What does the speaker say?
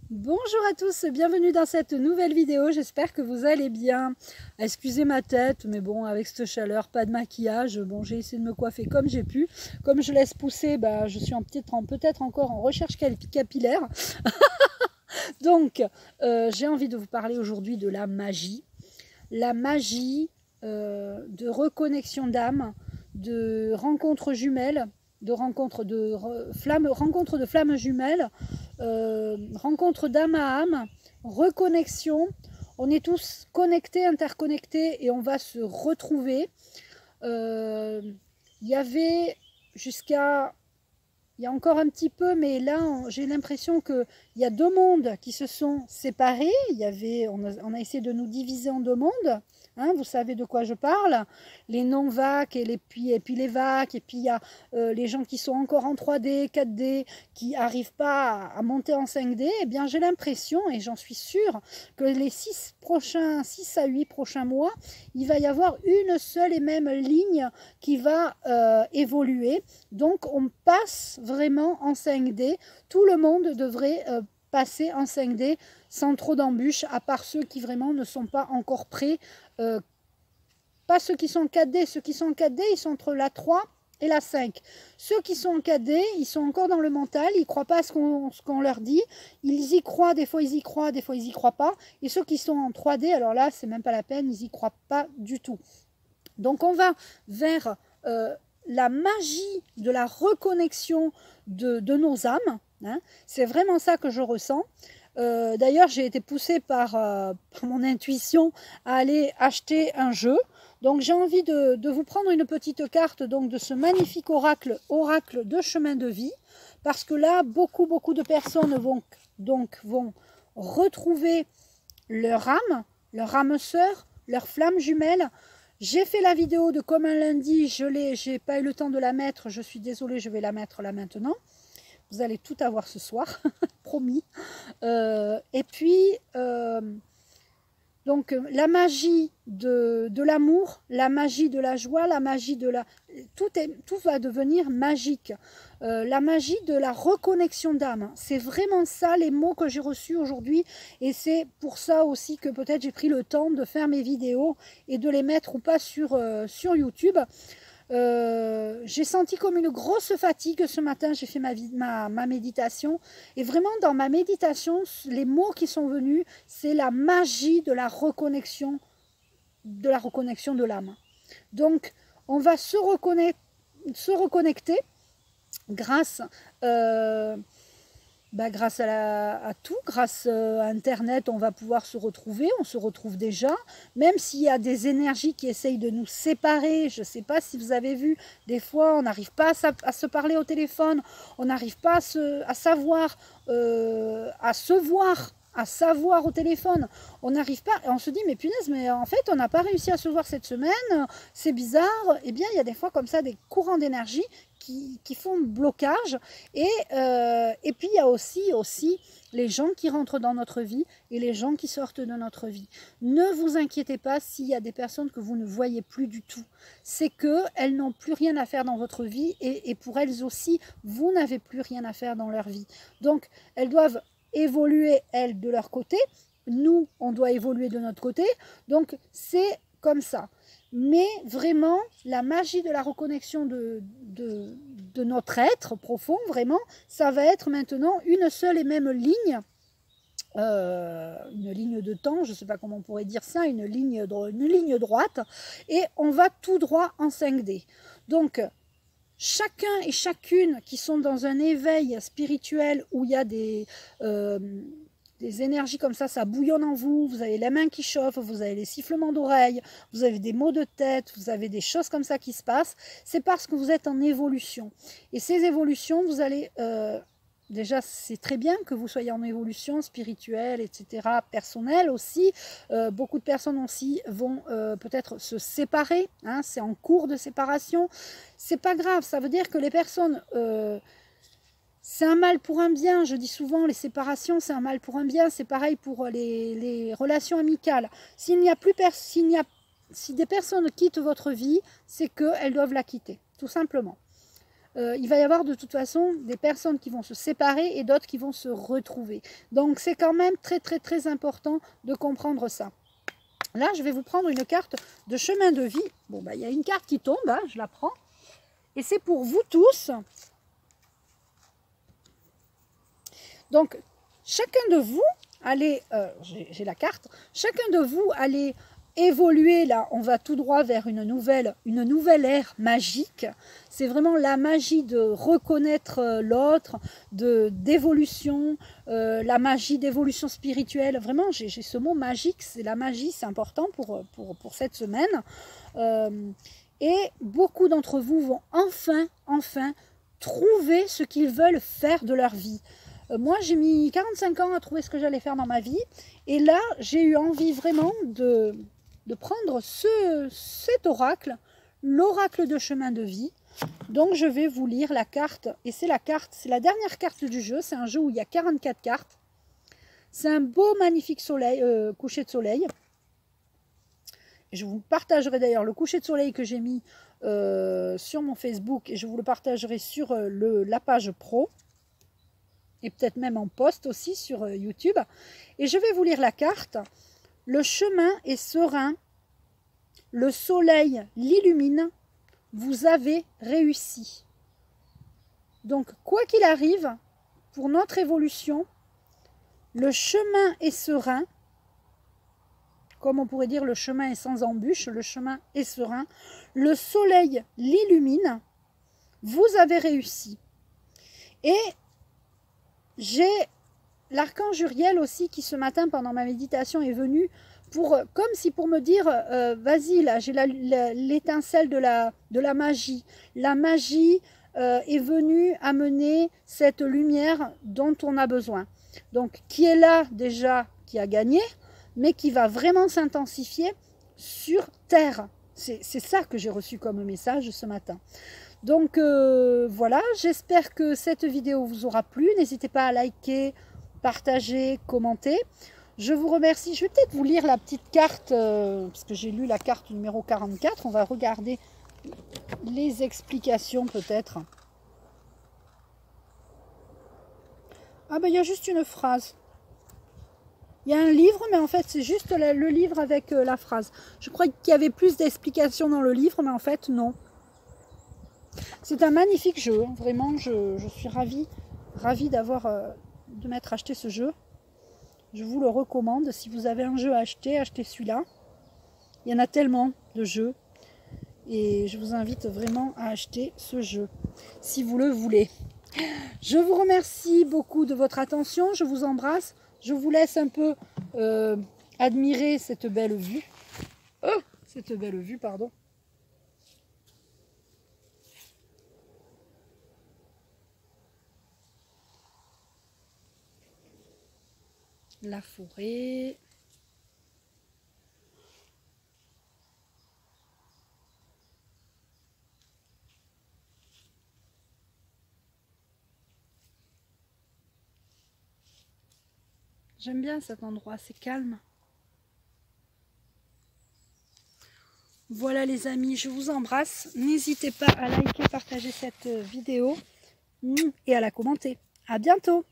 Bonjour à tous, bienvenue dans cette nouvelle vidéo, j'espère que vous allez bien. Excusez ma tête, mais bon, avec cette chaleur, pas de maquillage, bon, j'ai essayé de me coiffer comme j'ai pu. Comme je laisse pousser, bah, je suis peut-être encore en recherche capillaire. Donc, j'ai envie de vous parler aujourd'hui de la magie. La magie de reconnexion d'âme, de rencontres jumelles, rencontre de flammes jumelles, rencontre d'âme à âme, reconnexion. On est tous connectés, interconnectés et on va se retrouver. Il y avait jusqu'à... Il y a encore un petit peu, mais là, j'ai l'impression qu'il y a deux mondes qui se sont séparés. On a essayé de nous diviser en deux mondes. Hein, vous savez de quoi je parle, les non-vac et puis les vac, et puis il y a les gens qui sont encore en 3D, 4D, qui n'arrivent pas à monter en 5D. Eh bien, j'ai l'impression, et j'en suis sûre, que les 6 à 8 prochains mois, il va y avoir une seule et même ligne qui va évoluer. Donc, on passe vraiment en 5D. Tout le monde devrait passer en 5D sans trop d'embûches, à part ceux qui vraiment ne sont pas encore prêts. Pas ceux qui sont en 4D. Ceux qui sont en 4D, ils sont entre la 3 et la 5. Ceux qui sont en 4D, ils sont encore dans le mental, ils ne croient pas à ce qu'on leur dit. Ils y croient, des fois ils y croient, des fois ils n'y croient pas. Et ceux qui sont en 3D, alors là, c'est même pas la peine, ils n'y croient pas du tout. Donc on va vers la magie de la reconnexion de nos âmes. Hein. C'est vraiment ça que je ressens. D'ailleurs, j'ai été poussée par mon intuition à aller acheter un jeu. Donc j'ai envie de vous prendre une petite carte donc, de ce magnifique oracle de chemin de vie. Parce que là, beaucoup de personnes vont retrouver leur âme sœur, leur flamme jumelle. J'ai fait la vidéo de comme un lundi, j'ai pas eu le temps de la mettre, je suis désolée, je vais la mettre là maintenant. Vous allez tout avoir ce soir, promis. Et puis, donc, la magie de l'amour, la magie de la joie, la magie de la... Tout va devenir magique. La magie de la reconnexion d'âme. C'est vraiment ça les mots que j'ai reçus aujourd'hui. Et c'est pour ça aussi que peut-être j'ai pris le temps de faire mes vidéos et de les mettre ou pas sur YouTube. J'ai senti comme une grosse fatigue ce matin, j'ai fait ma méditation et vraiment dans ma méditation, les mots qui sont venus, c'est la magie de la reconnexion de l'âme. Donc on va se reconnecter grâce grâce à tout, grâce à Internet, on va pouvoir se retrouver, on se retrouve déjà, même s'il y a des énergies qui essayent de nous séparer. Je ne sais pas si vous avez vu, des fois on n'arrive pas à se parler au téléphone, on n'arrive pas à savoir, à se voir, à savoir au téléphone, on n'arrive pas, et on se dit mais punaise, mais en fait on n'a pas réussi à se voir cette semaine, c'est bizarre. Eh bien il y a des fois comme ça des courants d'énergie qui font blocage, et puis il y a aussi les gens qui rentrent dans notre vie et les gens qui sortent de notre vie. Ne vous inquiétez pas s'il y a des personnes que vous ne voyez plus du tout, c'est qu'elles n'ont plus rien à faire dans votre vie, et pour elles aussi vous n'avez plus rien à faire dans leur vie. Donc elles doivent évoluer elles de leur côté, nous on doit évoluer de notre côté, donc c'est comme ça. Mais vraiment, la magie de la reconnexion de notre être profond, vraiment, ça va être maintenant une seule et même ligne, une ligne de temps, je ne sais pas comment on pourrait dire ça, une ligne droite, et on va tout droit en 5D. Donc, chacun et chacune qui sont dans un éveil spirituel où il y a des énergies comme ça bouillonne en vous, vous avez les mains qui chauffent, vous avez les sifflements d'oreilles, vous avez des maux de tête, vous avez des choses comme ça qui se passent, c'est parce que vous êtes en évolution. Et ces évolutions, vous allez... déjà, c'est très bien que vous soyez en évolution spirituelle, etc., personnelle aussi. Beaucoup de personnes aussi vont peut-être se séparer, hein, c'est en cours de séparation. C'est pas grave, ça veut dire que les personnes... c'est un mal pour un bien, je dis souvent, les séparations, c'est un mal pour un bien. C'est pareil pour les relations amicales. Si des personnes quittent votre vie, c'est qu'elles doivent la quitter, tout simplement. il va y avoir de toute façon des personnes qui vont se séparer et d'autres qui vont se retrouver. Donc c'est quand même très très très important de comprendre ça. Là, je vais vous prendre une carte de chemin de vie. Bon, bah, il y a une carte qui tombe, hein, je la prends. Et c'est pour vous tous. Donc, chacun de vous, allez, j'ai la carte, chacun de vous allez évoluer, là, on va tout droit vers une nouvelle ère magique. C'est vraiment la magie de reconnaître l'autre, d'évolution, la magie d'évolution spirituelle. Vraiment, j'ai ce mot magique, c'est la magie, c'est important pour cette semaine. Et beaucoup d'entre vous vont enfin trouver ce qu'ils veulent faire de leur vie. Moi, j'ai mis 45 ans à trouver ce que j'allais faire dans ma vie. Et là, j'ai eu envie vraiment de prendre cet oracle, l'oracle de chemin de vie. Donc, je vais vous lire la carte. Et c'est la dernière carte du jeu. C'est un jeu où il y a 44 cartes. C'est un beau, magnifique coucher de soleil. Et je vous partagerai d'ailleurs le coucher de soleil que j'ai mis sur mon Facebook. Et je vous le partagerai sur la page pro. Et peut-être même en post aussi sur YouTube. Et je vais vous lire la carte. Le chemin est serein, le soleil l'illumine, vous avez réussi. Donc, quoi qu'il arrive, pour notre évolution, le chemin est serein, comme on pourrait dire le chemin est sans embûche, le chemin est serein, le soleil l'illumine, vous avez réussi. Et j'ai l'archange Uriel aussi qui ce matin pendant ma méditation est venu comme si pour me dire vas-y là j'ai l'étincelle de la magie. La magie est venue amener cette lumière dont on a besoin. Donc qui est là déjà, qui a gagné, mais qui va vraiment s'intensifier sur Terre. C'est ça que j'ai reçu comme message ce matin. Donc voilà, j'espère que cette vidéo vous aura plu. N'hésitez pas à liker, partager, commenter. Je vous remercie. Je vais peut-être vous lire la petite carte, parce que j'ai lu la carte numéro 44. On va regarder les explications peut-être. Ah ben il y a juste une phrase. Il y a un livre, mais en fait c'est juste le livre avec la phrase. Je crois qu'il y avait plus d'explications dans le livre, mais en fait non. C'est un magnifique jeu, hein. Vraiment je suis ravie de m'être acheté ce jeu. Je vous le recommande. Si vous avez un jeu à acheter, achetez celui-là. Il y en a tellement de jeux. Et je vous invite vraiment à acheter ce jeu, si vous le voulez. Je vous remercie beaucoup de votre attention. Je vous embrasse. Je vous laisse un peu admirer cette belle vue. Oh, cette belle vue, pardon. La forêt. J'aime bien cet endroit, c'est calme. Voilà les amis, je vous embrasse. N'hésitez pas à liker, partager cette vidéo et à la commenter. À bientôt!